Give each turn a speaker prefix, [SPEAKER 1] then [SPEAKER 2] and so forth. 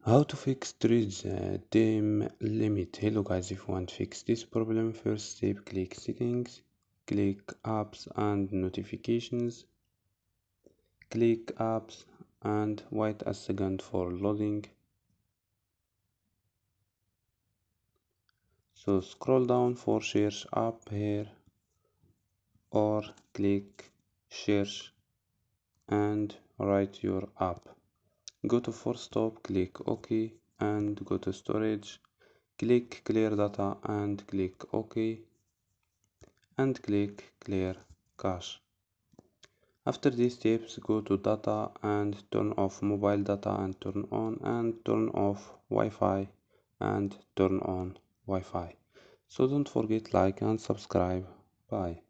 [SPEAKER 1] How to fix storage time limit. Hello guys, if you want to fix this problem, first step, click settings, click apps and notifications, click apps and wait a second for loading. So scroll down for search app here or click search and write your app. Go to force stop, click OK and go to storage, click clear data and click OK and click clear cache. After these steps, go to data and turn off mobile data and turn off Wi-Fi and turn on Wi-Fi. So don't forget like and subscribe. Bye.